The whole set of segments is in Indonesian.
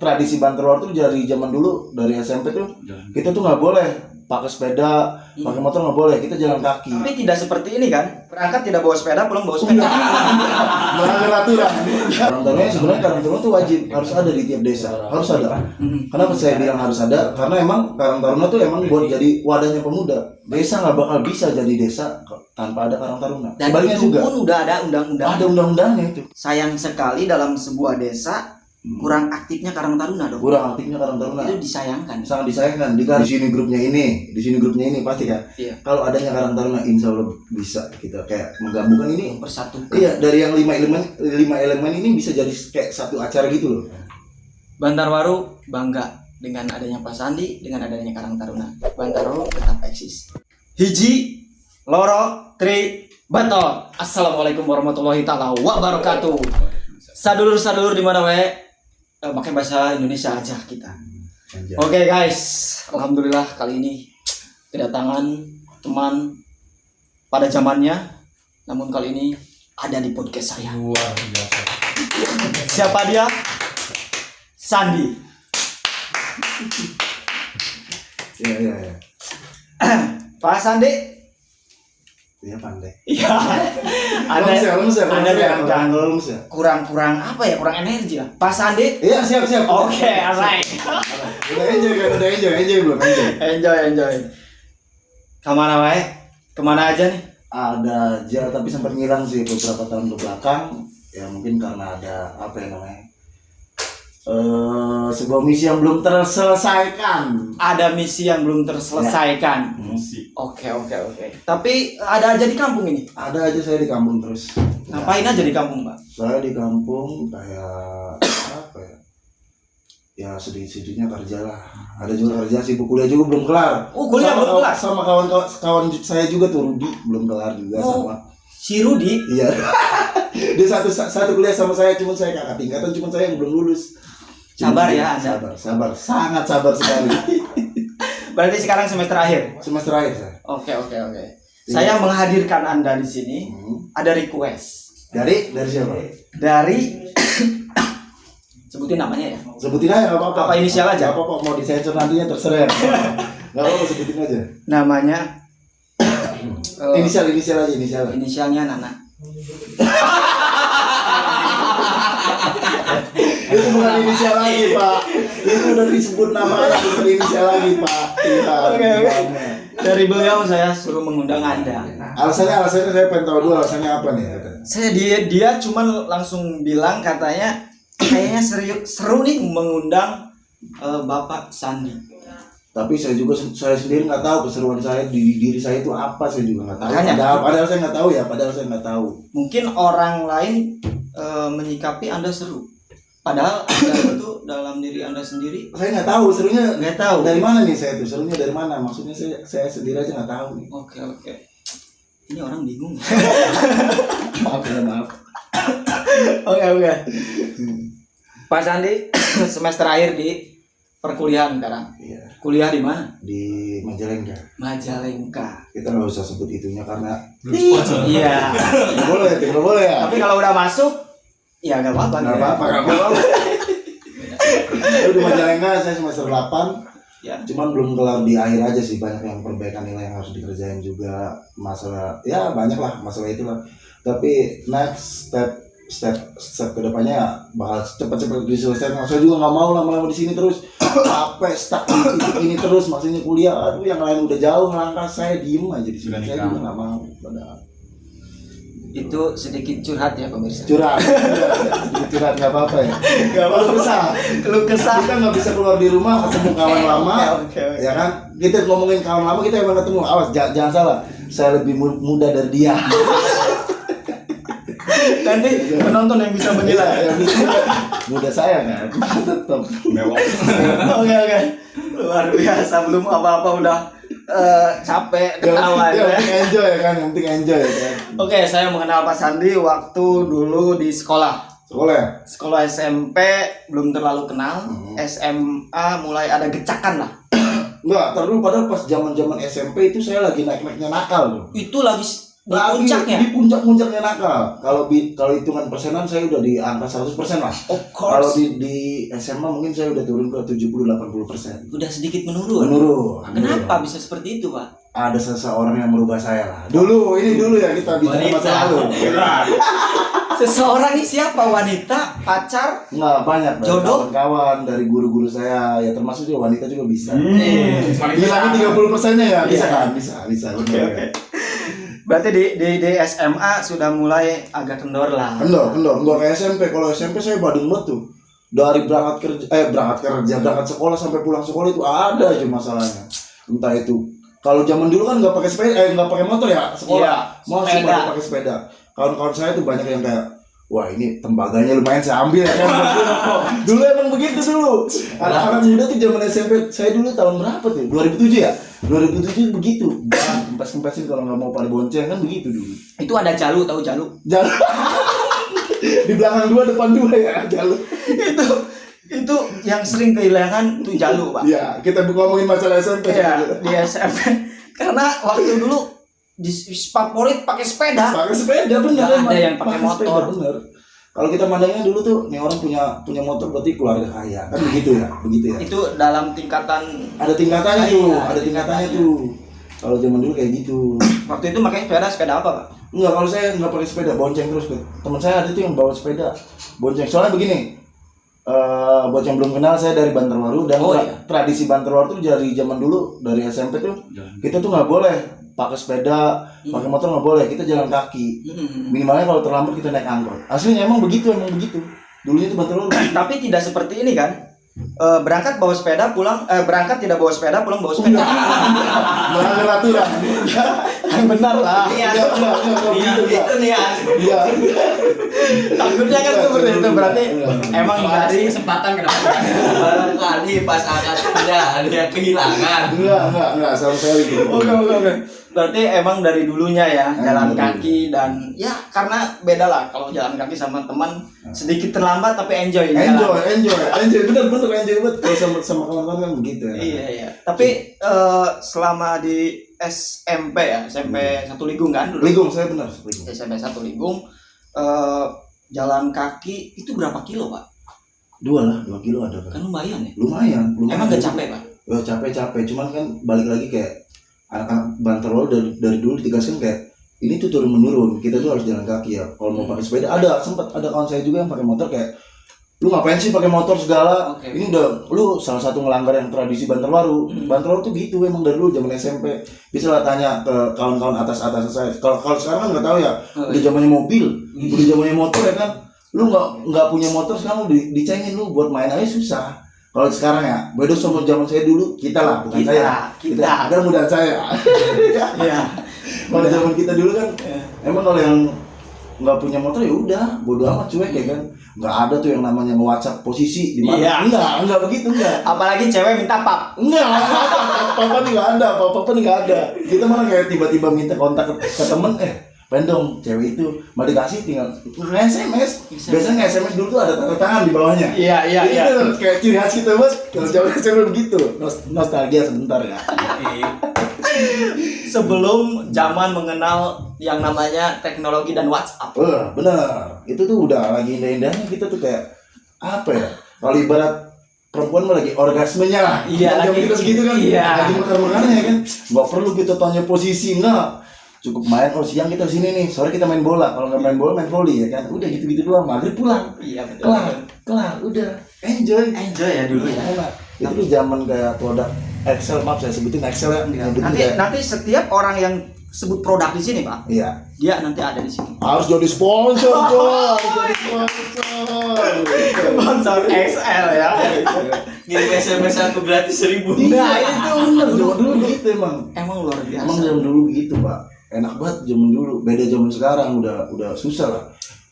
tradisi banter war tuh dari zaman dulu, dari SMP tuh kita tuh nggak boleh pakai sepeda, pakai motor nggak boleh, kita jalan kaki. Tapi tidak seperti ini kan, berangkat tidak bawa sepeda, pulang bawa sepeda. Melanggar aturan. Karang Taruna sebenarnya Karang Taruna tuh wajib harus ada di tiap desa, harus ada. Kenapa saya bilang harus ada? Karena emang Karang Taruna tuh emang buat jadi wadahnya pemuda. Desa nggak bakal bisa jadi desa tanpa ada Karang Taruna. Dan sebaliknya itu juga pun udah ada undang-undang. ada undang-undangnya itu. Sayang sekali dalam sebuah desa kurang aktifnya Karang Taruna dong. Kurang aktifnya Karang Taruna. Itu disayangkan. Sangat disayangkan. Di sini grupnya ini, di sini grupnya ini pasti kan. Iya. Kalau adanya Karang Taruna, insya Allah bisa kita kayak menggabungkan ini. Mempersatukan. Iya, dari yang 5 elemen ini bisa jadi kayak satu acara gitu loh. Bantarwaru bangga dengan adanya Pak Sandi, dengan adanya Karang Taruna. Bantarwaru tetap eksis. Hiji, loro, tri, bato. Assalamualaikum warahmatullahi taala wabarakatuh. Sadulur-sadulur di mana wae, pakai bahasa Indonesia aja kita. Oke guys, alhamdulillah kali ini kedatangan teman pada zamannya, namun kali ini ada di podcast saya. Luar biasa. Siapa dia? Sandi. Iya. Pak Sandi. Iya pandai. Iya. Lemes ya. Ada kurang apa ya? Kurang energi lah. Pak Sandi. Iya, siap. Oke, alright. Udah enjoy belum? Enjoy. Kemana wae? Kemana aja nih? Ada aja, tapi sempat ngilang sih beberapa tahun ke belakang. Ya mungkin karena ada apa ya namanya? Sebuah misi yang belum terselesaikan. Ada misi yang belum terselesaikan. Musik. Oke. Tapi ada aja di kampung ini. Ada aja saya di kampung terus. Ngapain aja di kampung, Pak? Saya di kampung kayak apa ya? Ya sedikit-sedikitnya kerja lah. Ada juga kerja sih, kuliah juga belum kelar. Oh, kuliah belum kelar. Sama kawan saya juga tuh Rudi belum kelar juga sama. Si Rudi. Iya. Dia satu kuliah sama saya, cuma saya kakak tingkatan, cuma saya yang belum lulus. Sabar ya Anda. Sabar, sangat sabar sekali. Berarti sekarang semester akhir. Semester akhir saya. Oke. Saya menghadirkan Anda di sini. Ada request. Dari siapa? Dari sebutin namanya ya. Sebutin aja nggak apa-apa. Apa inisial aja? Nggak apa-apa, mau disensor nantinya terserah. Nggak apa-apa, sebutin aja. Namanya Inisial aja. Inisialnya Nana. Itu bukan inisial lagi, Pak. Itu udah disebut namanya, bukan inisial lagi, Pak. Iya. Oke. Dari beliau saya suruh mengundang Anda. Alasannya saya pengen tahu dulu alasannya apa nih? Saya dia cuman langsung bilang katanya kayaknya seru nih mengundang Bapak Sandi. Tapi saya sendiri nggak tahu keseruan saya di diri saya itu apa, saya juga nggak tahu. Makanya. Padahal saya nggak tahu. Mungkin orang lain menyikapi Anda seru. Padahal Anda itu dalam diri Anda sendiri Saya nggak tahu serunya. nggak tahu. Dari mana nih saya tuh? Serunya dari mana? Maksudnya saya sendiri aja nggak tahu nih. Oke. Ini orang bingung. Maaf. Oke. Pak Sandi semester akhir di perkuliahan sekarang. Iya. Kuliah di mana? Di Majalengka. Majalengka. Kita nggak usah sebut itunya karena Iya. nggak boleh ya. Tapi kalau udah masuk, ya nggak apa-apa. Nggak apa-apa. Itu di Majalengka saya semester 8. Ya. Cuman belum kelar di akhir aja sih, banyak yang perbaikan nilai yang harus dikerjain juga, masalah ya banyak lah masalah itulah. Tapi next step kedepannya ya bakal cepet-cepet diselesaikan. Saya juga nggak mau lama-lama di sini terus capek stuck di titik ini terus, maksudnya kuliah. Aduh, yang lain udah jauh melangkah, saya diem aja di sini. Saya juga nggak mau. Padahal Itu sedikit curhat ya pemirsa. curhat nggak apa-apa ya. Nggak apa-apa. Keluh kesah. Kita nggak bisa keluar di rumah ketemu kawan lama. Oke. Ya kan, kita ngomongin kawan lama, kita emang ketemu. Awas, jangan salah, saya lebih muda dari dia. Nanti penonton yang bisa menilai. Ya, muda saya kan, tetap Mewah. Oke. Luar biasa, belum apa-apa udah capek ketawa ya. ya. Yang penting enjoy ya kan, yang penting enjoy ya kan. Oke, saya mengenal Pak Sandi waktu dulu di sekolah. Sekolah SMP belum terlalu kenal. SMA mulai ada gecakan lah. Enggak, terus padahal pas zaman SMP itu saya lagi naik-naiknya nakal loh. Itu lagi Lagi puncaknya. di puncak-puncaknya nakal. Kalau hitungan persenan saya udah di angka 100% lah. Of Kalau course. di SMA mungkin saya udah turun ke 70-80%. Udah sedikit menurun. Menurun. Kenapa bisa seperti itu, Pak? Ada seseorang yang merubah saya lah. Dulu ya kita bicara Wanita. masa lalu. Seseorang ini siapa? Wanita, pacar? Nggak banyak dari Jodoh? kawan-kawan, dari guru-guru saya, ya termasuk juga wanita juga bisa. Paling Bilangin 30%-nya ya, bisa Iya. kan? Bisa. Oke. Berarti di SMA sudah mulai agak kendor lah. Kendor. Nggak kayak SMP. Kalau SMP saya badung banget tuh. Dari berangkat berangkat sekolah sampai pulang sekolah itu ada aja masalahnya. Entah itu kalau zaman dulu kan nggak pakai sepeda, nggak pakai motor ya sekolah, Iya, masih sepeda. pada pakai sepeda. Kawan-kawan saya tuh banyak yang kayak, wah ini tembaganya lumayan saya ambil ya kan. Dulu emang begitu dulu. Anak-anak muda tuh zaman SMP, saya dulu tahun berapa tuh? 2007 ya? 2007 begitu. Kempes-kempesin kalau nggak mau pada bonceng kan begitu dulu. Itu ada jalu, tahu jalu? Jalan di belakang dua depan dua ya jalan. itu yang sering kehilangan tuh jalu, Pak. Iya, kita ngomongin masalah SMP. Iya, di SMP. Karena waktu dulu di favorit pakai sepeda. Pakai sepeda bener. Nggak ada emang. yang pakai motor. sepeda, bener. Kalau kita mandangnya dulu tuh, nih orang punya motor berarti keluarga kaya kan begitu ya. Itu dalam tingkatan Ada tingkatannya Iya, tuh, ada ada tingkatannya tingkatannya. tuh. Kalau zaman dulu kayak gitu. waktu itu pakai sepeda apa, Pak? Enggak, kalau saya nggak pakai sepeda, bonceng terus. Teman saya ada tuh yang bawa sepeda, bonceng. Soalnya begini, buat yang belum kenal saya dari Banterwaru dan Oh, iya. tradisi Banterwaru tuh dari zaman dulu dari SMP tuh kita tuh nggak boleh pakai sepeda, pakai motor nggak boleh, kita jalan kaki. Minimalnya kalau terlambat kita naik angkot. Aslinya emang begitu. Dulunya tuh Banterwaru. Tapi tidak seperti ini kan? Berangkat bawa sepeda, pulang berangkat tidak bawa sepeda, pulang bawa sepeda. Melanggar aturan. Yang benar lah. Enggak, begitu, Pak. Itu nih ya. Iya. Takutnya kan seperti itu berarti emang dari kesempatan kenapa? Barangkali pas angkat sepeda dia kehilangan. Enggak, sama sekali gitu. Oke. Berarti emang dari dulunya ya jalan dari kaki dan ya karena beda lah kalau jalan kaki sama teman sedikit terlambat tapi enjoy. jalan. Enjoy, bener enjoy banget kalau sama kawan-kawan kan begitu ya. Iya. Tapi selama di SMP ya, SMP Satu Ligung kan dulu. Ligong, saya benar, Ligong. SMP Satu Ligung jalan kaki itu berapa kilo, Pak? 2 kilo ada kan. Kan lumayan ya. Lumayan. Emang gak capek, Pak? Ya capek, cuman kan balik lagi kayak anak-anak Banterol dari dulu ditegaskan kayak ini tuh turun menurun, kita tuh harus jalan kaki ya. Kalau mau pakai sepeda sempat ada kawan saya juga yang pakai motor kayak lu ngapain sih pakai motor segala? Oke. Ini udah lu salah satu ngelanggar yang tradisi Banterwaru. Banterwaru tuh gitu emang dari dulu zaman SMP. Bisa lah tanya ke kawan-kawan atas saya. Kalau sekarang kan nggak tahu ya. Udah zamannya mobil, udah zamannya motor ya kan. Lu nggak punya motor sekarang lu dicengin lu buat main aja susah. Kalau sekarang ya, beda sama zaman saya dulu, kita lah, bukan saya. Kita. Ada muda saya. Iya. Kalau zaman kita dulu kan, emang kalau yang nggak punya motor ya udah, bodo amat cuek ya kan. Nggak ada tuh yang namanya nge-WhatsApp posisi di mana. Iya. Enggak begitu enggak. Apalagi cewek minta pap. Enggak, papa nih nggak ada, papa nih nggak ada. Kita malah kayak tiba-tiba minta kontak ke temen, pendong cewek itu mau dikasih tinggal nge-SMS. Biasanya nge-SMS dulu tuh ada tanda tangan di bawahnya. Iya. Itu kayak ciri khas kita bos. Kalau cewek SMS begitu, nostalgia sebentar ya. Sebelum zaman mengenal yang namanya teknologi dan WhatsApp. Benar. Itu tuh udah lagi indah-indahnya kita tuh kayak apa ya? Kalau ibarat perempuan mah lagi orgasmenya lah. Iya, Jam lagi- kita segitu kan. iya. Lagi makan-makannya ya kan. Nggak perlu kita tanya posisi enggak. Cukup main, siang kita sini nih, sore kita main bola. Kalau nggak main bola, main volley ya kan. Udah gitu-gitu doang. Maghrib pulang. Iya betul. Kelar, udah. Enjoy. Enjoy ya dulu ya. Enak. Itu tuh zaman kayak produk Excel, maaf saya sebutin Excel ya. Yang gitu kayak- Nanti setiap orang yang sebut produk di sini, Pak, Iya. dia nanti ada di sini. Harus jadi sponsor, bos. Jadi sponsor. Sponsor XL ya. Ngirim SMS aku gratis 1000. Nah, itu bener. Zaman dulu begitu emang. Emang luar biasa. Emang zaman dulu begitu, Pak. Enak banget zaman dulu. Beda zaman sekarang udah susah lah.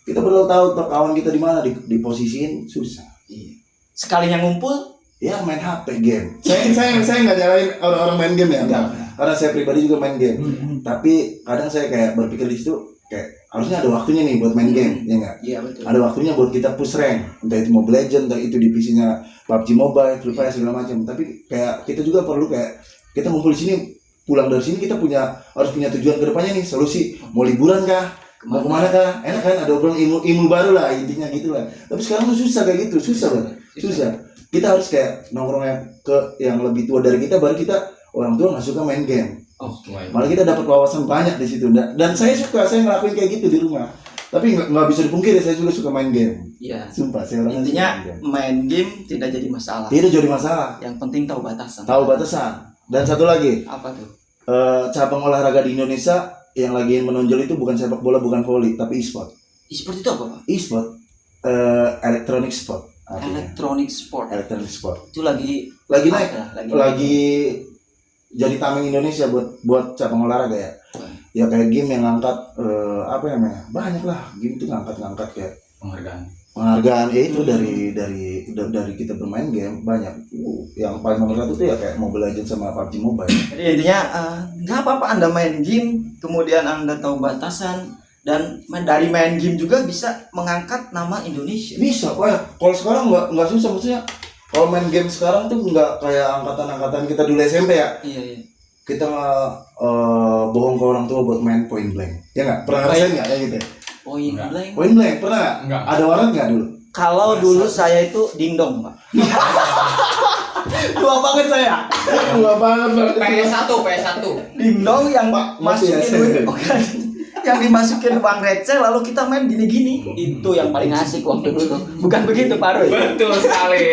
Kita perlu tahu kawan kita di mana diposisiin susah. Iya. Sekalinya ngumpul, Ya main HP game. Saya nggak nyalain orang-orang main game ya. Enggak. Karena saya pribadi juga main game. Tapi kadang saya kayak berpikir di situ kayak harusnya ada waktunya nih buat main game, ya enggak? iya betul. Ada waktunya buat kita push rank, entah itu Mobile Legends, entah itu di PC-nya PUBG Mobile, Free Fire segala macam. Tapi kayak kita juga perlu kayak kita ngumpul di sini pulang dari sini kita harus punya tujuan ke depannya nih, solusi. Mau liburan kah? Mau kemana kah? Enak kan, ada obrolan ilmu baru lah, intinya gitu lah. Tapi sekarang tuh susah kayak gitu, susah. Kita harus kayak nongkrongnya ke yang lebih tua dari kita, baru kita orang tua nggak suka main game. Oke. Malah kita dapat wawasan banyak di situ. Dan saya ngelakuin kayak gitu di rumah. Tapi nggak bisa dipungkiri, saya juga suka main game. Iya. Sumpah, saya orangnya Intinya suka main game. main game tidak jadi masalah. Tidak jadi masalah. Yang penting tahu batasan. Tahu batasan. Dan satu lagi, Apa tuh? cabang olahraga di Indonesia yang lagi menonjol itu bukan sepak bola, bukan voli, tapi e-sport. E-sport itu apa, Pak? E-sport, electronic sport. Artinya. Electronic sport. Sport. Itu lagi Naik. Lagi Lagi jadi tameng Indonesia buat cabang olahraga ya. Ya kayak game yang ngangkat apa namanya? Banyak lah game itu ngangkat kayak penghargaan ya itu dari kita bermain game banyak. Yang paling nomor satu tuh ya kayak Mobile Legends sama PUBG Mobile. Jadi intinya nggak apa-apa Anda main game, kemudian Anda tahu batasan, dan dari main game juga bisa mengangkat nama Indonesia. Bisa, kalau sekarang nggak susah, maksudnya kalau main game sekarang tuh nggak kayak angkatan kita dulu SMP ya. Iya. Kita bohong ke orang tua buat main point blank, ya nggak? Pernah ngerasain nggak kayak gitu? Point blank pernah nggak? Enggak. Ada warat nggak dulu? Kalau dulu saya itu dingdong, Pak. Tua banget saya. Nggak banget. PS1. Dingdong yang Pak, masukin masih duit, ya, bukan. Yang dimasukin uang receh lalu kita main gini-gini. Itu yang paling asik waktu dulu. Bukan begitu, Pak Roy? Betul sekali.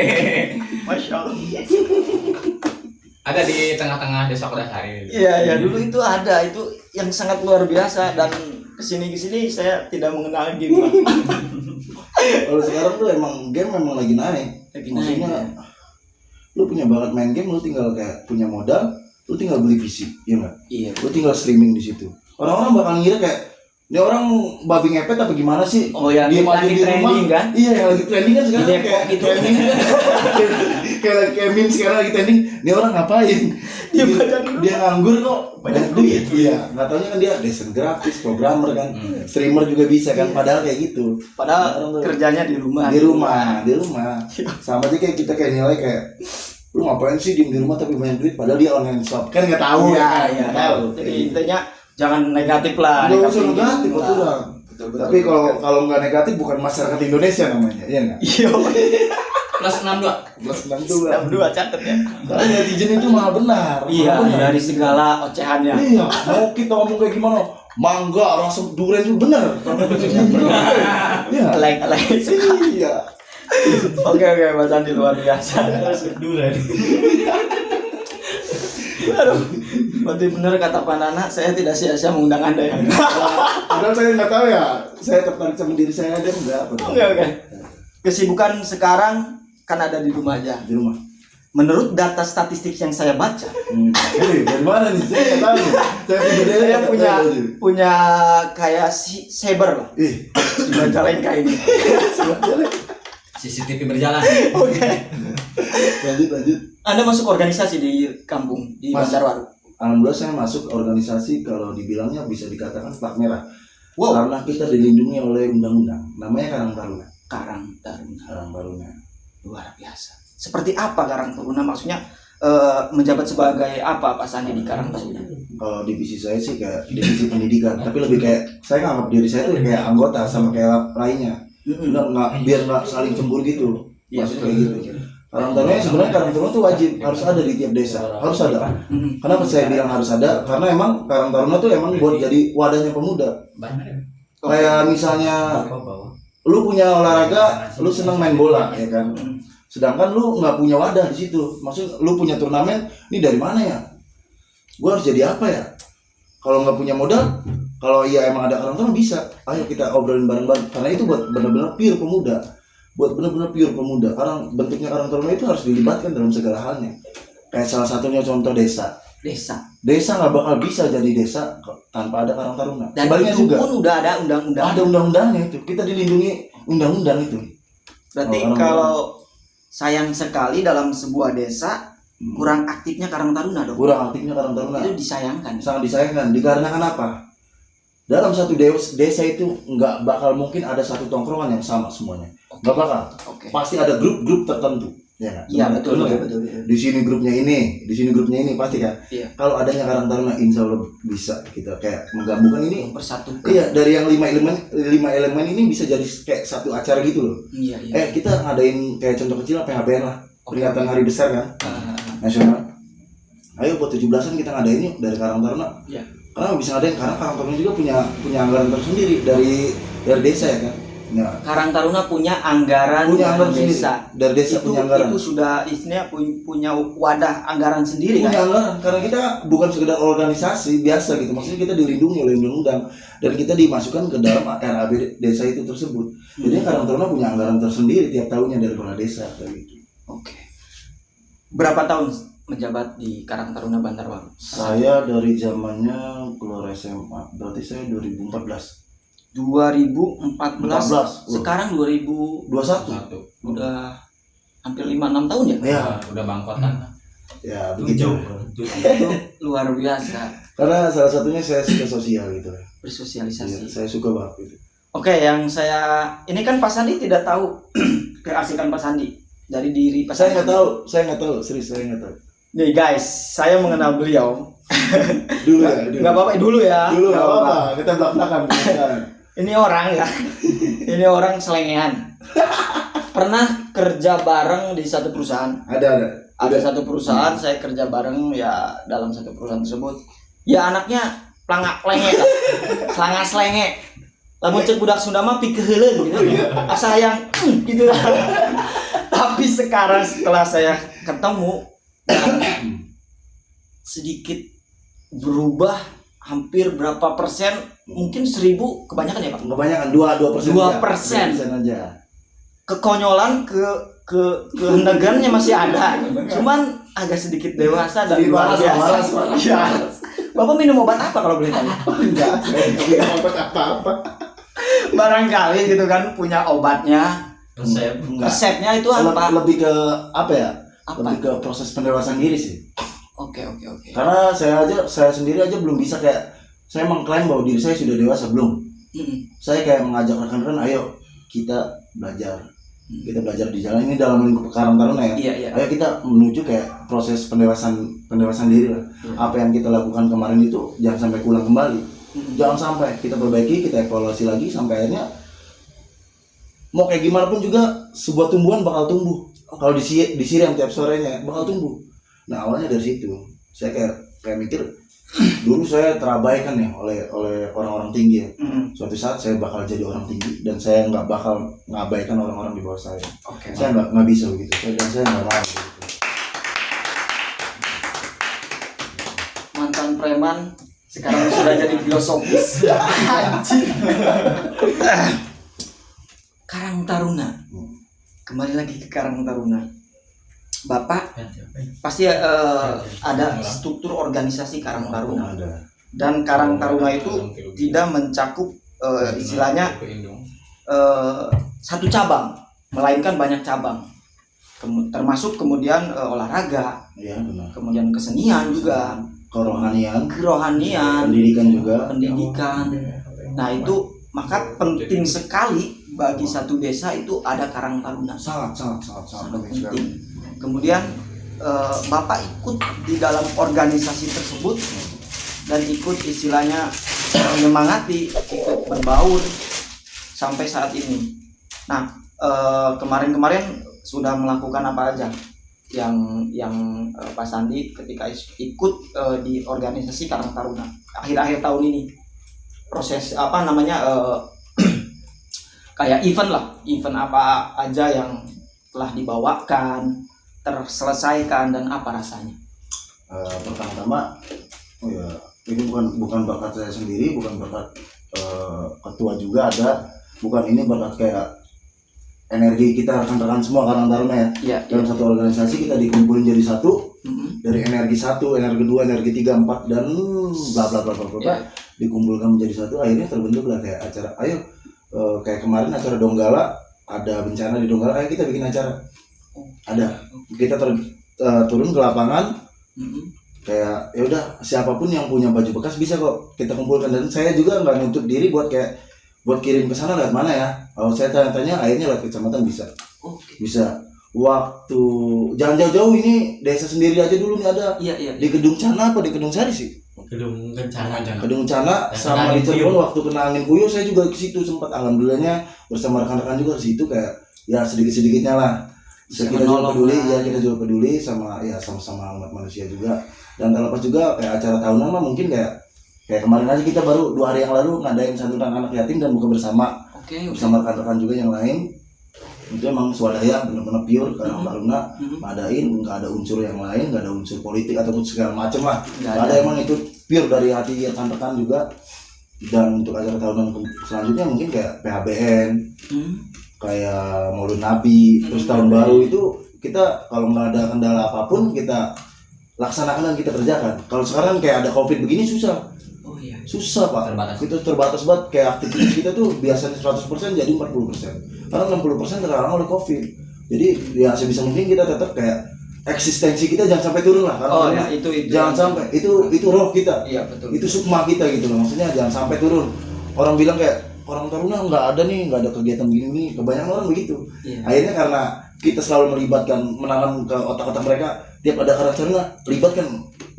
Masya Allah. Ada di tengah-tengah desa Kodasari. Iya, dulu itu ada, itu yang sangat luar biasa, dan kesini saya tidak mengenal game. Pak. Kalau sekarang tuh emang game memang lagi naik. Maksudnya lu punya banget main game, lu tinggal kayak punya modal, lu tinggal beli PC, ya nggak? Iya. Lu tinggal streaming di situ. Orang-orang bakal ngira kayak ini orang babi ngepet apa gimana sih? Oh ya, Dia lagi di rumah, trending kan? Iya, yang lagi trending kan sekarang Di Depok kayak gitu. kayak meme sekarang lagi trending. Ini orang ngapain? Dia baca dulu. Dia nganggur kok Banyak duit. Iya, nggak taunya kan dia desain grafis, programmer kan, streamer juga bisa kan. Padahal kayak gitu. Padahal kerjanya di rumah. Di rumah. Sama aja kayak kita kayak nilai kayak lu ngapain sih diem di rumah tapi banyak duit, padahal dia online shop kan nggak tahu Iya, kan? iya. Nggak tahu. Jadi intinya jangan negatif lah. Nggak usah negatif, betul lah. Betul. Tapi kalau nggak negatif bukan masyarakat Indonesia namanya, iya nggak? Iya. Plus 62. Plus 62. 62 catet ya. Karena netizen itu malah benar. Iya, malah benar. dari segala ocehannya. Iya, mau kita ngomong kayak gimana? Mangga, rasa durian itu benar. Iya. Like. Iya. Oke, Mas Andi luar biasa. Durian. Aduh, berarti benar kata Pak Nana, saya tidak sia-sia mengundang Anda ya. Padahal saya nggak tahu ya. Saya tertarik sama diri saya aja enggak. Oke. Kesibukan sekarang kan ada di rumah aja. Di rumah. Menurut data statistik yang saya baca, Dari mana nih? Saya nggak tahu. saya punya kayak cyber lah. Ih, Di Majalengka ini. CCTV berjalan. Oke. lanjut. Anda masuk organisasi di kampung di Banjarwaru. Alhamdulillah saya masuk organisasi kalau dibilangnya bisa dikatakan plat merah. Wow. Karena kita dilindungi oleh undang-undang. Namanya Karang Taruna. Karang Taruna. Karang Taruna. Luar biasa. Seperti apa Karang Taruna? Maksudnya menjabat sebagai apa Pak Sandi di Karang Taruna? Kalau divisi saya sih kayak divisi pendidikan, tapi lebih kayak saya nganggap diri saya tuh kayak anggota sama kayak lainnya. Nggak biar nggak saling cemburu gitu. Maksudnya kayak gitu. Karang Taruna sebenarnya Karang Taruna tuh wajib harus ada di tiap desa, harus ada. Kenapa saya bilang harus ada? Karena emang Karang Taruna tuh emang buat jadi wadahnya pemuda. Kayak misalnya lu punya olahraga, lu seneng main bola ya kan. Sedangkan lu nggak punya wadah di situ. Maksud lu punya turnamen, ini dari mana ya? Gua harus jadi apa ya? Kalau nggak punya modal, kalau iya emang ada Karang Taruna bisa. Ayo kita obrolin bareng-bareng. Karena itu buat benar-benar pure pemuda. Buat benar-benar pure pemuda. Karena bentuknya Karang Taruna itu harus dilibatkan dalam segala halnya. Kayak salah satunya contoh desa. Desa nggak bakal bisa jadi desa tanpa ada Karang Taruna. Dan sebaliknya itu juga pun udah ada undang-undang. ada undang-undangnya itu. Kita dilindungi undang-undang itu. Berarti kalau sayang sekali dalam sebuah desa kurang aktifnya Karang Taruna dong. Kurang aktifnya Karang Taruna. Itu disayangkan. Sangat disayangkan. Dikarenakan apa? Dalam satu desa itu nggak bakal mungkin ada satu tongkrongan yang sama semuanya. Nggak bakal. Oke. Pasti ada grup-grup tertentu. Ya nggak? Iya Teman- betul, teman betul, ya? betul, betul. Di sini grupnya ini pasti kan. Iya. Kalau adanya Karang Taruna, insya Allah bisa kita kayak menggabungkan ini. Mempersatukan. Iya, dari yang lima elemen ini bisa jadi kayak satu acara gitu loh. Iya, iya. Kita ngadain kayak contoh kecil PHBN lah, Oke, peringatan oke. hari besar kan, Ah, nasional. Ayo buat 17-an kita ngadain yuk dari Karang Taruna. Iya. Karena bisa ngadain, karena Karang Taruna juga punya anggaran tersendiri dari desa ya kan. Nah, Karang Taruna punya anggaran punya anggaran dari sendiri. desa. Dari desa punya anggaran. Itu sudah istilahnya punya wadah anggaran sendiri Punya kan? anggaran, karena kita bukan sekedar organisasi biasa gitu, maksudnya kita dilindungi oleh undang-undang dan kita dimasukkan ke dalam RAB desa itu tersebut. Jadi Karang Taruna punya anggaran tersendiri tiap tahunnya dari kepala desa kayak gitu. Oke. Berapa tahun menjabat di Karang Taruna Bantarbaru? Saya dari zamannya keluar SMA, berarti saya 2014. 2014. 14. Sekarang 2000 Satu. udah hampir 5-6 tahun ya? Ya, Udah bangkotan. ya begitu. Itu luar biasa Karena salah satunya saya suka sosial gitu. Ya, bersosialisasi. saya suka banget gitu. Oke, yang saya ini kan Pak Sandi tidak tahu keasikan Pak Sandi dari diri Pak Sandi. Saya nggak tahu, serius saya nggak tahu. Nih guys, saya mengenal beliau. Dulu ya, dulu. Nggak apa-apa dulu ya. Dulu Nggak nggak apa-apa, kita belak-belakan. Ini orang ya. Ini orang selengean. Pernah kerja bareng di satu perusahaan. Ada. Ada satu perusahaan saya kerja bareng ya dalam satu perusahaan tersebut. Ya anaknya pelangak pelenge lah. Selanga selenge. Lamun cek budak Sunda mah pikeheuleuh gitu. Asa yang gitu lah. Tapi sekarang setelah saya ketemu sedikit berubah hampir berapa persen, mungkin 1000 kebanyakan ya Pak. Kebanyakan 2%. 2% aja. Kekonyolan kehendagannya masih ada, cuman agak sedikit dewasa dan luar biasa. Waras. Ya. Bapak minum obat apa kalau boleh tahu? Enggak, saya nggak obat apa-apa. Barangkali gitu kan punya obatnya, Resep. Enggak. resepnya itu apa? Lebih ke apa ya? Apa? Lebih ke proses pendewasaan diri sih. Oke. Karena saya sendiri aja belum bisa kayak saya mengklaim bahwa diri saya sudah dewasa, belum. Mm-mm. Saya kayak mengajak rekan-rekan, ayo kita belajar di jalan ini dalam lingkup Karang Taruna ya. Iya. Ayo kita menuju kayak proses pendewasaan diri lah. Iya. Apa yang kita lakukan kemarin itu jangan sampai ulang kembali. Mm-mm. Jangan sampai kita perbaiki, kita evaluasi lagi sampai akhirnya mau kayak gimana pun juga sebuah tumbuhan bakal tumbuh. Kalau disiram tiap sorenya bakal tumbuh. Nah awalnya dari situ saya kayak mikir dulu saya terabaikan ya oleh orang-orang tinggi ya. Mm-mm. Suatu saat saya bakal jadi orang tinggi dan saya nggak bakal ngabaikan orang-orang di bawah saya. Oke. Saya nggak bisa begitu. Saya nggak mau begitu. Mantan preman sekarang sudah jadi filosofis. Anjing. Karang Taruna. Kembali lagi ke Karang Taruna. Bapak pasti ada struktur organisasi Karang Taruna. Ada. Dan Karang Taruna itu tidak mencakup istilahnya satu cabang, melainkan banyak cabang. Termasuk kemudian olahraga, Iya benar. kemudian kesenian juga, Kerohanian, kerohanian, pendidikan juga. pendidikan. Nah itu maka penting sekali bagi satu desa itu ada Karang Taruna. Sangat penting sekali. Penting. Kemudian Bapak ikut di dalam organisasi tersebut dan ikut istilahnya menyemangati, ikut berbaur sampai saat ini. Nah kemarin-kemarin sudah melakukan apa aja yang Pak Sandi ketika ikut di organisasi Karang Taruna akhir-akhir tahun ini, proses apa namanya kayak event apa aja yang telah dibawakan, terselesaikan, dan apa rasanya? Pertama-tama, ini bukan bakat saya sendiri, bukan bakat ketua juga ada, bukan ini bakat kayak energi kita rekan-rekan semua Karang Taruna ya. Iya. Dalam satu organisasi kita dikumpulin jadi satu, Mm-mm. dari energi 1, energi 2, energi 3, 4 dan bla bla bla bla bla, Iya. dikumpulkan menjadi satu, akhirnya terbentuklah kayak acara. Ayo kayak kemarin acara Donggala, ada bencana di Donggala, ayo kita bikin acara. Ada. Kita turun ke lapangan, Mm-mm. kayak ya udah siapapun yang punya baju bekas bisa kok kita kumpulkan, dan saya juga nggak nutup diri buat kirim ke sana lewat mana ya. Kalau saya tanya-tanya akhirnya lewat kecamatan bisa. Oke. Bisa waktu jangan jauh-jauh, ini desa sendiri aja dulu nih ada Iya. di Gedung Cana apa di Gedung Sari sih? Gedung Kencana. Gedung Cana Dan sama kena di angin Cirebon puyuh. waktu kena angin puyuh saya juga ke situ sempat, alhamdulillahnya bersama rekan-rekan juga ke situ, kayak ya sedikit-sedikitnya lah. Bisa Kita juga menolong peduli, lah. ya kita juga peduli sama ya sama-sama umat manusia juga. Dan terlepas juga kayak acara tahunan mah mungkin kayak kemarin aja kita baru 2 hari yang lalu ngadain santunan anak yatim dan buka bersama Oke. bersama rekan-rekan juga yang lain. Itu emang swadaya benar-benar pure karena Taruna ngadain, nggak ada unsur yang lain, nggak ada unsur politik ataupun segala macam lah. Nggak Nggak ada, emang itu pure dari hati rekan-rekan juga. Dan untuk acara tahunan selanjutnya mungkin kayak PHBN, kayak Maulid Nabi, terus tahun baru itu kita kalau nggak ada kendala apapun kita laksanakan dan kita kerjakan. Kalau sekarang kayak ada COVID begini susah Oh iya. susah pak, Terbatas. kita terbatas banget, kayak aktivitas kita tuh biasanya 100% jadi 40%, karena 60% terhalang oleh COVID. Jadi ya sebisa mungkin kita tetap kayak eksistensi kita jangan sampai turun lah, karena Oh ya, itu jangan sampai itu roh kita, Iya, betul. itu sukma kita gitu loh, maksudnya jangan sampai turun. Orang bilang kayak orang Taruna nggak ada nih, nggak ada kegiatan begini, kebanyakan orang begitu. Iya. Akhirnya karena kita selalu melibatkan, menanam ke otak-otak mereka, tiap ada Karang Taruna libatkan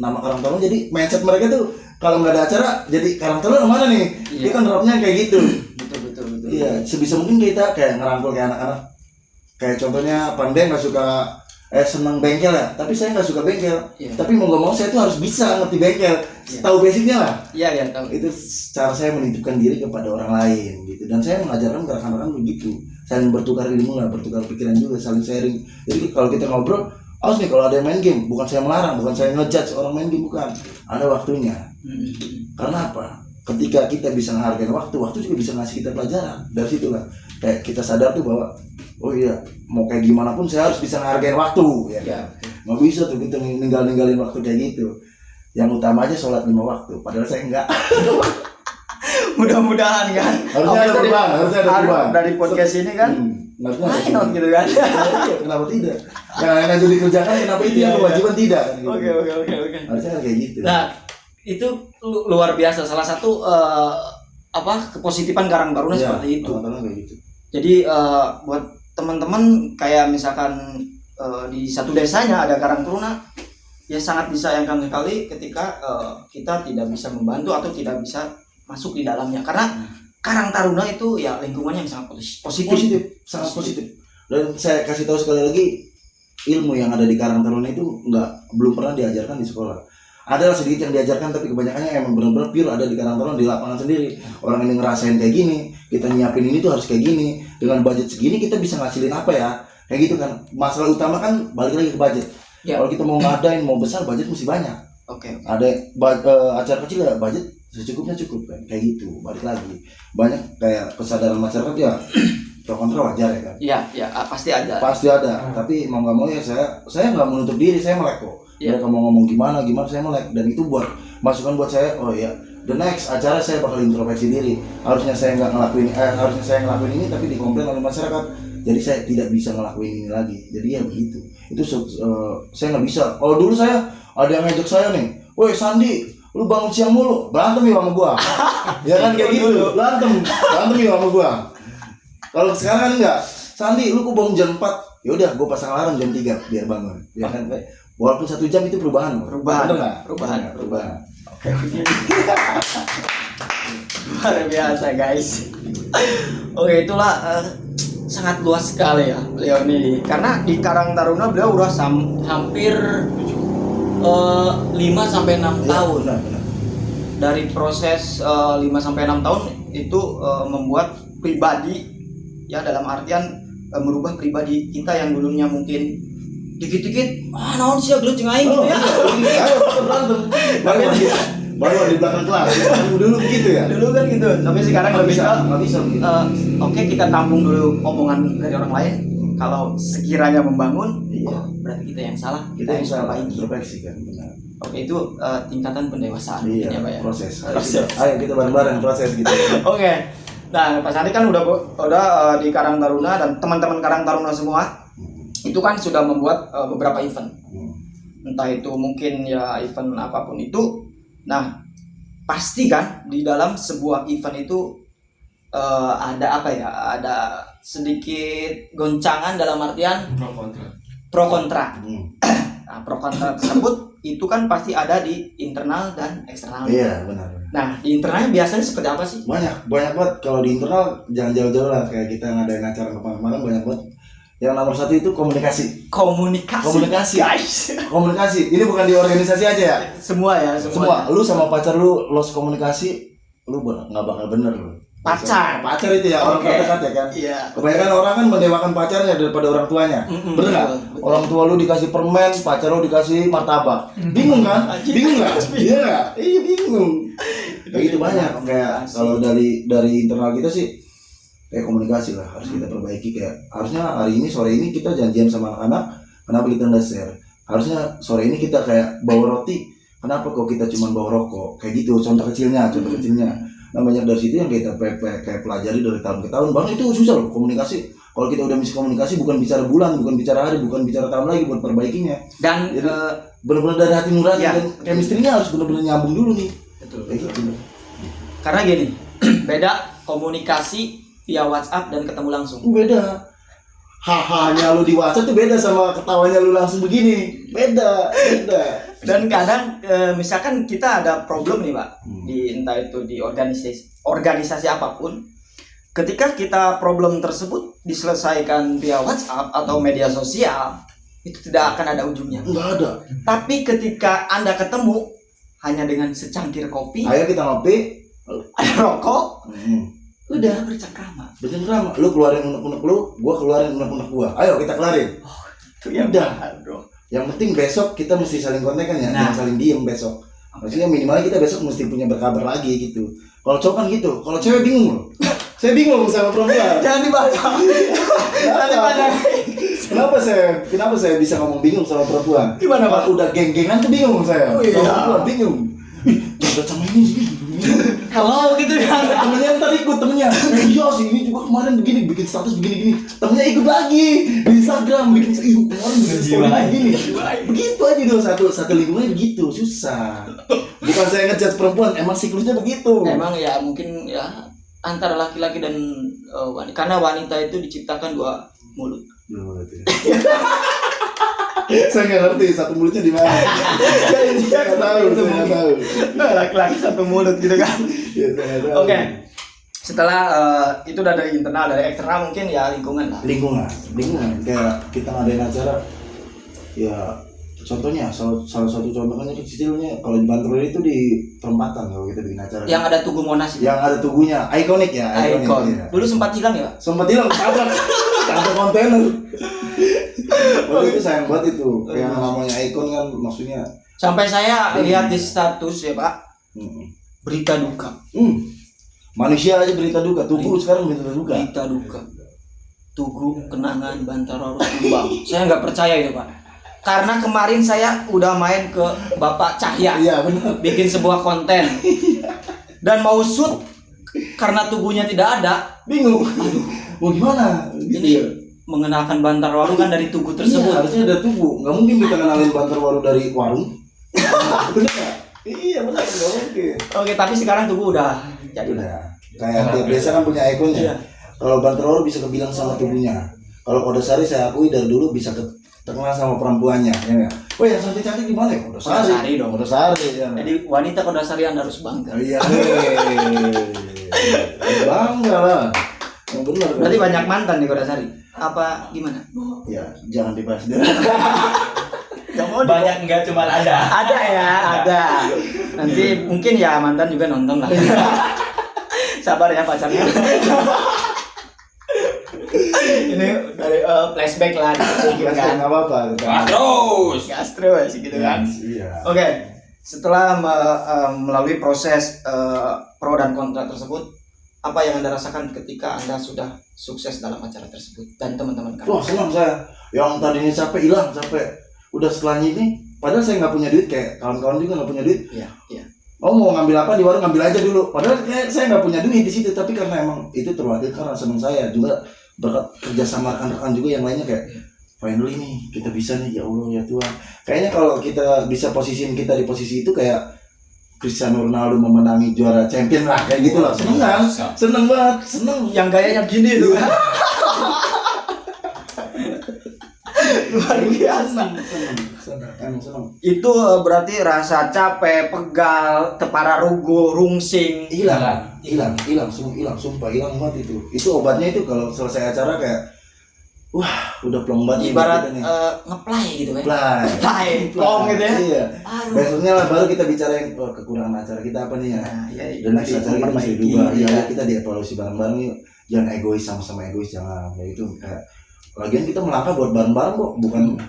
nama Karang Taruna, jadi mindset mereka tuh kalau nggak ada acara jadi Karang Taruna mana nih. Iya. Kita nerapnya kayak gitu. Betul. Iya, sebisa mungkin kita kayak ngerangkul kayak anak-anak, kayak contohnya Pandai nggak suka seneng bengkel ya, tapi saya nggak suka bengkel. Iya. Tapi mau nggak mau saya tuh harus bisa ngerti bengkel, Iya. tahu basicnya lah. Iya, tahu. Itu cara saya menitipkan diri kepada orang lain gitu, dan saya mengajarkan ke rekan-rekan begitu, saling bertukar ilmu lah, bertukar pikiran juga, saling sharing. Jadi kalau kita ngobrol, awas nih kalau ada yang main game, bukan saya melarang, bukan saya ngejudge orang main game, bukan, ada waktunya. Karena apa? Ketika kita bisa menghargai waktu juga bisa ngasih kita pelajaran. Dari situlah kayak kita sadar tuh bahwa oh iya, mau kayak gimana pun saya harus bisa menghargai waktu ya. Iya. Nggak bisa tuh kita ninggalin waktu kayak gitu. Yang utama aja sholat 5 waktu, padahal saya enggak. Mudah-mudahan kan. Harusnya ada perubahan, harusnya ada perubahan. Dari podcast ini kan. Harusnya ada Why not perubahan. gitu kan. Iya, kenapa tidak? Yang enak jadi kerjakan, kenapa itu yang kewajiban tidak? Kan gitu. Oke. Harusnya kan kayak gitu. Nah, itu luar biasa, salah satu kepositifan Karang Taruna Iya, seperti itu. orang-orang kayak gitu. Jadi buat teman-teman kayak misalkan di satu desanya ada Karang Taruna, ya sangat disayangkan sekali ketika kita tidak bisa membantu atau tidak bisa masuk di dalamnya, karena Karang Taruna itu ya lingkungannya yang sangat positif. Sangat positif. Dan saya kasih tahu sekali lagi, ilmu yang ada di Karang Taruna itu belum pernah diajarkan di sekolah. Adalah sedikit yang diajarkan, tapi kebanyakannya emang benar-benar pure ada di Karang Taruna, di lapangan sendiri. Orang ini ngerasain kayak gini, kita nyiapin ini tuh harus kayak gini, dengan budget segini kita bisa ngasilin apa ya, kayak gitu kan. Masalah utama kan balik lagi ke budget. Ya. Kalau kita mau ngadain, mau besar, budget mesti banyak. Oke. Ada acara kecil ya budget secukupnya cukup kan, kayak gitu. Balik lagi banyak kayak kesadaran masyarakat ya pro kontra wajar ya kan, Ya, pasti ada. pasti ada. Tapi mau nggak mau ya saya nggak menutup diri, saya melek kok. Iya. Mereka mau ngomong gimana saya melek, dan itu buat masukan buat saya. Oh ya, the next acara saya bakal introspeksi diri, harusnya saya ngelakuin ini tapi dikomplain oleh masyarakat, jadi saya tidak bisa ngelakuin ini lagi. Jadi ya begitu. Itu saya nggak bisa. Kalau dulu saya ada yang ngajak saya nih, woi Sandi, lu bangun siang mulu, berantem ya sama gua. Ya kan kayak gitu, berantem ya sama gua. Kalau sekarang kan enggak, Sandi, lu kok bangun jam 4? Ya udah, gua pasang alarm jam 3 biar bangun. Ya kan, walaupun 1 jam itu perubahan. Perubahan. Bener nggak? Perubahan. Oke. Luar biasa guys. Oke, itulah sangat luas sekali ya beliau ini, karena di Karang Taruna beliau udah hampir 5 sampai 6 tahun. Benar, benar. Dari proses 5 sampai 6 tahun itu membuat pribadi, ya dalam artian merubah pribadi kita yang dulunya mungkin dikit-dikit naon sih gelut jeung aing gitu ya. Ayo kita berantem. Baru di belakang kelas. Dulu begitu ya. Dulu kan gitu, tapi sekarang Nggak lebih bisa, ke nggak bisa begitu. oke, kita tampung dulu omongan dari orang lain. Kalau sekiranya membangun, Iya. berarti kita yang salah, Kita yang salah perbaiki. introspeksi kan, benar. Oke, itu tingkatan pendewasaan Iya, ya Pak ya. proses. Proses. Ayo kita bareng-bareng proses gitu. Oke. Nah, Pak Sandi kan udah di Karang Taruna, dan teman-teman Karang Taruna semua itu kan sudah membuat beberapa event. Entah itu mungkin ya event apapun itu. Nah, pasti kan di dalam sebuah event itu ada apa ya? Ada sedikit goncangan dalam artian Pro kontra. pro kontra. Hmm. Nah, pro kontra tersebut itu kan pasti ada di internal dan eksternal. Iya benar. Nah, di internalnya biasanya seperti apa sih? Banyak banget kalau di internal, jangan jauh-jauh lah, kayak kita ngadain acara kemarin banyak banget. Yang nomor satu itu komunikasi. Komunikasi, guys. Komunikasi ini bukan di organisasi aja ya, Semua ya, semua. Lu sama pacar lu lost komunikasi, lu nggak bakal bener lu. Pacar. Pacar itu ya orang Oke. terdekat ya kan. Iya. Kebanyakan orang kan mendewakan pacarnya daripada orang tuanya. Bener nggak? betul. Orang tua lu dikasih permen, pacar lu dikasih martabak. Bingung kan? Bingung nggak? Iya nggak? Iya bingung. Kayak gitu banyak. Kayak kalau dari internal kita sih, kayak komunikasi lah harus kita perbaiki. Kayak harusnya hari ini sore ini kita janjian sama anak-anak, kenapa kita nggak share? Harusnya sore ini kita kayak bawa roti, kenapa kok kita cuma bawa rokok? Kayak gitu. Contoh kecilnya. Nah banyak dari situ yang kita kayak pelajari dari tahun ke tahun. Bang itu susah loh komunikasi. Kalau kita udah miskomunikasi, bukan bicara bulan, bukan bicara hari, bukan bicara tahun lagi buat perbaikinya. Dan Jadi, benar-benar dari hati nurani ya. dan chemistry-nya harus benar-benar nyambung dulu nih. betul. Kayak gitu. Karena gini, beda komunikasi via WhatsApp dan ketemu langsung. Beda. Hahanya lu di WhatsApp tuh beda sama ketawanya lu langsung begini. Beda. Dan kadang misalkan kita ada problem nih Pak, di entah itu di organisasi apapun, ketika kita problem tersebut diselesaikan via WhatsApp atau media sosial, itu tidak akan ada ujungnya. Enggak ada. Tapi ketika Anda ketemu hanya dengan secangkir kopi, Ayo kita ngopi. ada rokok, udah bercengkrama. Bercengkrama. Lu keluarin unek-unek lu, gua keluarin unek-unek gua. Ayo kita kelarin. Itu ya Udah. bro. Yang penting besok kita mesti saling kontak kan ya, Nah. jangan saling diem besok. Maksudnya minimal kita besok mesti punya berkabar lagi gitu. Kalau cowok kan gitu, kalau cewek bingung loh. Saya bingung sama perempuan. Jangan dibahas. Nanti banyak. Kenapa saya bisa ngomong bingung sama perempuan? Gimana, Pak? Kalau udah geng-gengan tuh bingung saya. Oh, iya. Sama perempuan bingung. Ih, jangan sama ini sih. Hello gitu kan. Temennya ntar ikut temennya. Iya sih ini juga kemarin begini bikin status begini. Temennya ikut lagi di Instagram bikin kemarin bikin story begini. Begitu aja dong satu lingkungannya begitu susah. Bukan saya ngejudge perempuan, emang siklusnya begitu. Emang ya mungkin ya antara laki-laki dan wanita, karena wanita itu diciptakan dua mulut. Saya nggak ngerti satu mulutnya di mana. Saya nggak tahu. Laki-laki satu mulut gitu kan. Ya, saya nggak tahu. Oke. Setelah itu udah dari internal, dari eksternal mungkin ya lingkungan lah. Lingkungan kayak kita ngadain acara ya, contohnya salah satu contohnya kecilnya kalau di Bantul itu di perempatan kalau kita bikin acara Yang ada Tugu Monas itu. yang ada tubuhnya ikonik ya. Icon. Ya. Dulu sempat hilang ya, Pak? Sempat hilang tabrak kontainer. Waktu itu sayang banget itu. Yang namanya ikon kan maksudnya. Sampai saya lihat di status ya, Pak, berita duka. Manusia aja berita duka. Tubuh sekarang berita duka. Berita duka. Tugu kenangan Bantaro harus tumbang. Saya nggak percaya itu, Pak. Karena kemarin saya udah main ke Bapak Cahya. Iya benar. Bikin sebuah konten. Dan mau shoot karena tubuhnya tidak ada. Bingung. Mau gimana? Ini mengenalkan Bantarwaru kan dari tugu Tersebut tersebut. harusnya ada tubuh. Nggak mungkin kita kenalin Bantarwaru dari warung. Bener nggak? Iya benar nggak mungkin. Oke, tapi sekarang tugu udah jadi. Udah. Kayak tiap desa kan punya ikonnya. Iya. Kalau Bantarwaru bisa kebilang sama tubuhnya. Kalau Kodasari saya akui dari dulu bisa terkenal sama perempuannya. Ya nggak? Oh yang cantik-cantik gimana ya? Kodasari dong. Kodasari ya. Jadi wanita Kodasari Anda harus bangga. Iya. Bangga lah. Yang benar. Berarti banyak mantan di Kodasari. Apa gimana? Ya jangan dibahas deh. Gak mau Banyak enggak cuma ada. Ada ya, ada. Nanti mungkin ya mantan juga nonton lah. Sabar ya pacarnya. Ini dari flashback lah gitu kan. Nggak apa-apa. Terus. Gastro sih gitu kan. Iya. Oke. Setelah melalui proses pro dan kontra tersebut, apa yang Anda rasakan ketika Anda sudah sukses dalam acara tersebut dan teman-teman Wah kamu? senang saya. Yang tadinya capek hilang capek. Udah setelahnya ini, padahal saya nggak punya duit kayak kawan-kawan juga nggak punya duit. Iya, iya. Oh mau ngambil apa di warung ngambil aja dulu. Padahal saya nggak punya duit di situ, tapi karena emang itu terwakilkan rasa senang saya juga berkat kerja sama rekan-rekan juga yang lainnya kayak finally nih kita bisa nih ya Allah ya Tuhan. Kayaknya kalau kita bisa posisiin kita di posisi itu kayak Cristiano Ronaldo memenangi juara champion lah kayak gitu loh. Seneng kan? Seneng banget. Seneng yang gayanya gini tuh. Luar biasa. Seneng. Itu berarti rasa capek, pegal, kepala rugo, rungsing hilang sumpah hilang banget itu. Itu obatnya itu kalau selesai acara kayak wah udah plong banget ibarat nih. ngeplay gitu kan. Play Plong gitu ya. Iya. Aduh. Besoknya lah baru kita bicarain kekurangan acara kita apa nih ya. Nah, ya, Dan next acara kita mesti diperbaiki, diubah. gitu Iya, ya. kita dievaluasi bareng-bareng yuk. Jangan egois, sama-sama egois jangan. Ya itu kayak lagian kita melangkah buat bareng-bareng kok,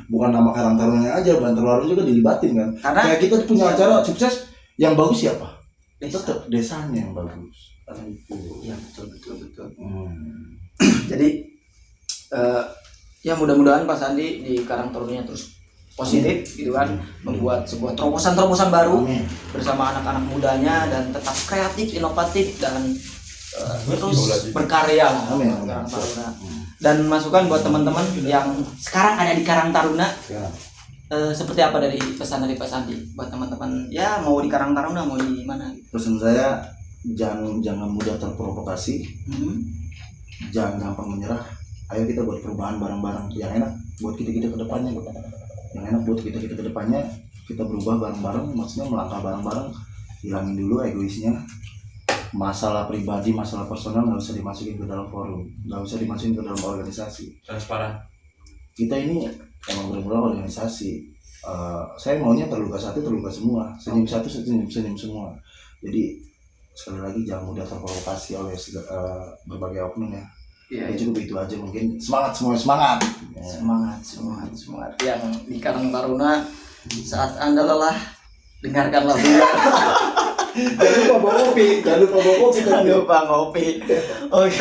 bukan nama Karang Taruna aja, Bantar Waru juga dilibatin kan. Karena Kayak kita punya acara sukses, yang bagus siapa? desa. Tetap desanya yang bagus. Ya betul. Hmm. Jadi ya mudah-mudahan Pak Sandi di Karang Taruna terus positif gitu kan, membuat sebuah terobosan-terobosan baru Amin. bersama anak-anak mudanya dan tetap kreatif, inovatif dan terus berkarya lah Amin. Karang Taruna. Dan masukan buat teman-teman yang sekarang ada di Karang Taruna, Sekarang. seperti apa dari pesan dari Pak Sandi buat teman-teman ya mau di Karang Taruna mau di mana? Pesan saya jangan mudah terprovokasi, jangan gampang menyerah. Ayo kita buat perubahan bareng-bareng yang enak buat kita ke depannya. Yang enak buat kita ke depannya, kita berubah bareng-bareng, maksudnya melangkah bareng-bareng, hilangin dulu egoisnya. Masalah pribadi, masalah personal nggak usah dimasukin ke dalam forum, nggak usah dimasukin ke dalam organisasi. Transparan. Kita ini emang benar-benar organisasi. Saya maunya terluka satu terluka semua, senyum satu senyum semua. Jadi sekali lagi jangan mudah terprovokasi oleh berbagai oknum ya. Iya, Ya cukup itu aja mungkin. Semangat semua semangat. Ya. semangat yang di Karang Taruna. Saat Anda lelah, dengarkan lagunya. Jangan lupa bawa kopi. Jangan lupa ngopi. Oke.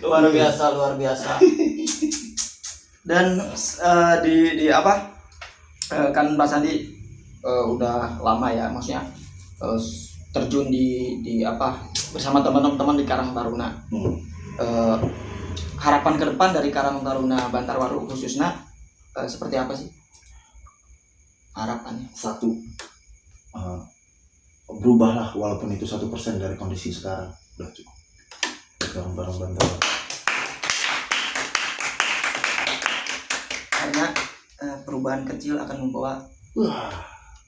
Luar biasa. Dan di apa? Kan Pak Sandi udah lama ya, maksudnya terjun di apa bersama teman-teman di Karang Taruna. Harapan ke depan dari Karang Taruna Bantar Waru khususnya seperti apa sih harapannya? Satu, berubahlah walaupun itu 1% dari kondisi sekarang. Udah cukup. Bareng-bareng Bantar. Karena perubahan kecil akan membawa Wah,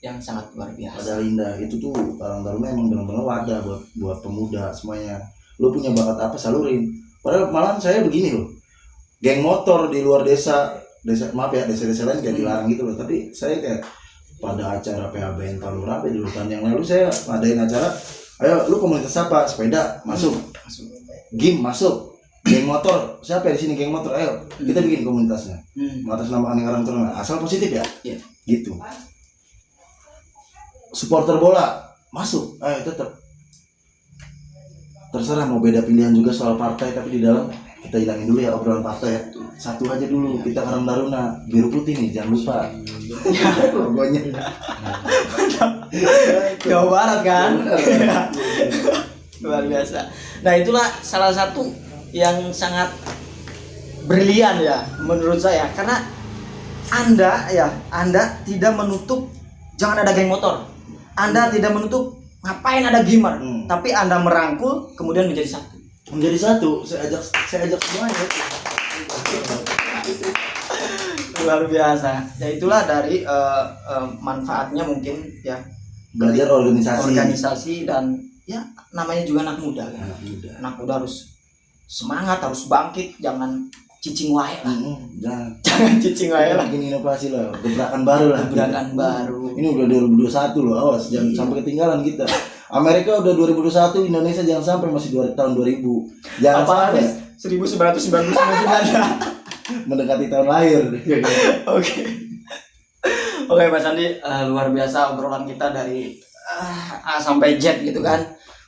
yang sangat luar biasa. ada Linda itu tuh Karang Taruna emang benar-benar wadah buat pemuda semuanya. Lu punya bakat apa salurin. Padahal malahan saya begini loh. Geng motor di luar desa maaf ya, desa-desa lain kayak dilarang gitu loh. Tapi saya kayak pada acara PHBN tahun berapa di tahun yang lalu saya ngadain acara. Ayo lu komunitas apa? Sepeda masuk. Game masuk. Geng motor siapa di sini geng motor? Ayo kita bikin komunitasnya. Mengatasnamakan Karang Taruna. Asal positif ya. Iya. Gitu. Supporter bola masuk. Ayo tetap. Terserah mau beda pilihan juga soal partai, tapi di dalam kita hilangin dulu ya obrolan partai ya. Satu aja dulu, kita Karang Taruna biru putih nih, jangan lupa. Logonya. Jawa Barat kan. Luar biasa. Nah itulah salah satu yang sangat brilian ya menurut saya, karena Anda tidak menutup jangan ada geng motor. Anda tidak menutup ngapain ada gamer, tapi Anda merangkul kemudian menjadi satu. Saya ajak semuanya. Luar biasa. Ya itulah dari manfaatnya mungkin ya Belajar organisasi dan ya namanya juga anak muda kan. Anak muda harus semangat, harus bangkit, jangan cicing wae lah. Jangan cicing wae lah. Bikin inovasi lah, gebrakan baru lah. Baru. Ini udah 2021 loh, awas jangan sampai ketinggalan kita. Amerika udah 2021, Indonesia jangan sampai masih tahun 2000. Jangan sampai 1999. mendekati tahun lahir. Oke Mas Andi, luar biasa obrolan kita dari A sampai Z gitu kan.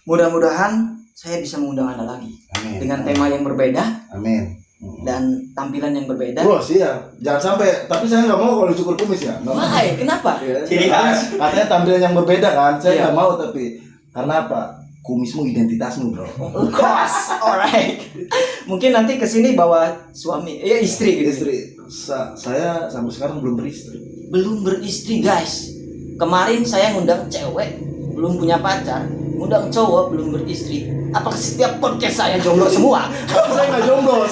Mudah-mudahan saya bisa mengundang Anda lagi. Amin. Dengan tema yang berbeda. Amin. Dan tampilan yang berbeda. Bro, siap. Jangan sampai, tapi saya nggak mau kalau cukur kumis ya. Why? Kenapa? Ya, Ciri khas. katanya tampilan yang berbeda kan. Saya nggak Iya. mau tapi karena apa? Kumismu identitasmu, bro. Of course, alright. Mungkin nanti kesini bawa suami, istri gitu. Istri. Saya sampai sekarang belum beristri. Belum beristri guys. Kemarin saya ngundang cewek belum punya pacar, ngundang cowok belum beristri. Apakah setiap podcast saya jomblo semua? Saya nggak jomblo.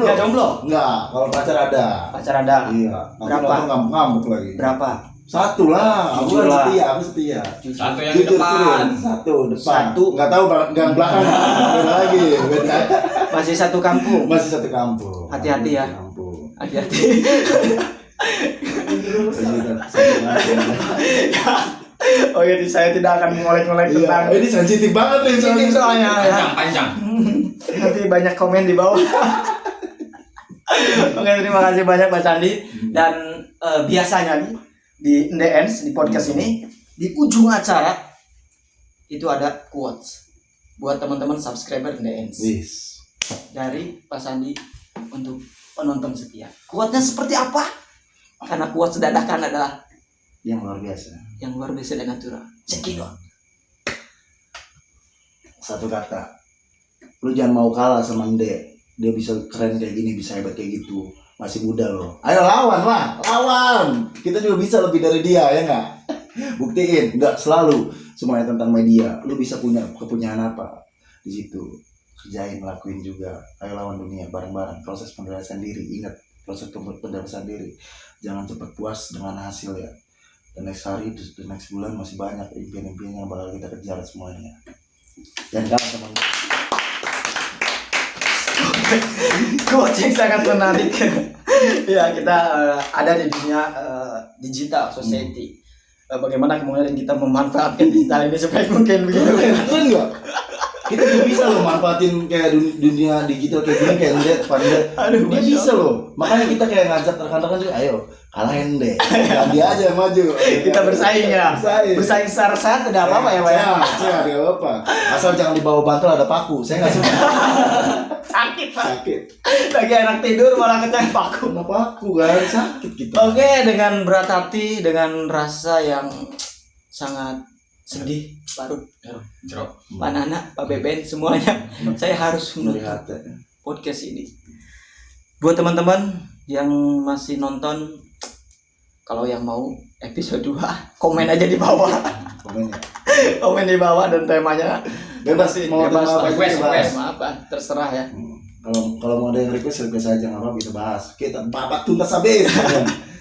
Nggak jomblo? Nggak, kalau pacar ada. Pacar ada. Iya. Berapa? Nanti ngamuk lagi. Berapa? Satu lah. Aku Jujur kan lah. setia. Aku setia. Satu yang Jujur, di depan. serius. Satu depan. Satu. Nggak tahu gang belakang. Beda lagi. Beda. Masih satu kampung. Masih satu kampung. Hati-hati ya. Satu kampung. Hati-hati. Satu kampung. Oh iya, saya tidak akan mengolek-olek tentang Iya, ini sensitif banget nih sensitif soalnya ya. Panjang. Nanti banyak komen di bawah. Oke, terima kasih banyak Pak Sandi. Dan biasanya nih di NDNs di podcast ini di ujung acara itu ada quotes buat teman-teman subscriber NDNs Wis. dari Pak Sandi untuk penonton setia. Quotesnya seperti apa? Karena quotes dadakan adalah Yang luar biasa. yang luar biasa dan natural. Cekidot. Satu kata. Lu jangan mau kalah sama Ende. Dia bisa keren kayak gini, bisa hebat kayak gitu. Masih muda loh. Ayo lawan lah, lawan. Kita juga bisa lebih dari dia, ya nggak? Buktiin, nggak selalu semuanya tentang media. Lu bisa punya kepunyaan apa di situ? Kerjain, lakuin juga. Ayo lawan dunia bareng-bareng. Proses pendewasaan diri. Ingat, proses pendewasaan diri. Jangan cepat puas dengan hasil ya. Dan next hari, the next bulan masih banyak impian-impian yang bakal kita kejar semuanya. Dan kalah sama Quotes yang sangat menarik. Ya, kita ada di dunia digital society. Bagaimana kemudian kita memanfaatkan digital ini sebaik mungkin begitu. keren nggak? Kita juga bisa loh manfaatin kayak dunia digital kayak gini, kayak Ende, Pande. Aduh, Dia bisa loh. Makanya kita kayak ngajak rekan-rekan juga, ayo kalahin deh. Dan dia aja yang maju. Kita bersaing ya. Bersaing secara sehat tidak apa-apa ya, Pak ya. Sehat, nggak apa-apa. Asal jangan di bawah bantal ada paku. Saya nggak suka. Sakit, Pak. Sakit. Lagi enak tidur malah kecang paku. Kena paku kan, sakit kita. Oke, dengan berat hati, dengan rasa yang sangat sedih, Parut, Jeruk. Pak Nana, Pak Beben, semuanya, saya harus menutup Melihat. podcast ini. Buat teman-teman yang masih nonton, kalau yang mau episode 2, komen aja di bawah. Komennya. Komen di bawah dan temanya Bebas sih, mau bebas tema apa, request. Maaf, Pak, terserah ya. Kalau mau ada yang request aja, nggak apa kita bahas. Kita babat tuntas habis.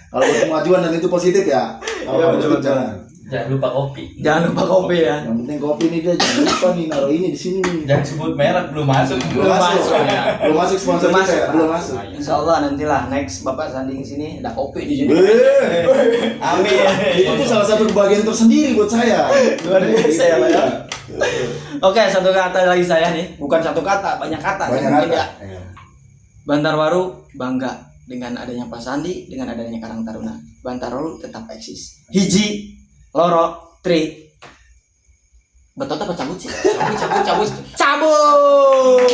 Kalau buat kemajuan dan itu positif ya. Kalau Iya, positif betul. jangan. Jangan lupa kopi. Jangan lupa kopi ya. Yang penting kopi nih dia jangan lupa nih naruh ini di sini nih. Jangan sebut merek, belum masuk. Belum masuk. ya. Belum masuk sponsor Belum kita ya, masuk, belum Pak. masuk. Insya Allah nantilah next Bapak sanding sini ada kopi di sini. Amin. Itu salah satu kebahagiaan tersendiri buat saya. Luar biasa ya, Pak ya. Iya. Oke, satu kata lagi saya nih, bukan satu kata, banyak kata. Banyak Mungkin kata. ya. Iya. Bantarwaru bangga dengan adanya Pak Sandi, dengan adanya Karang Taruna. Bantarwaru tetap eksis. Hiji, loro, tri. Betot apa cabut sih? Cabut. Cabut.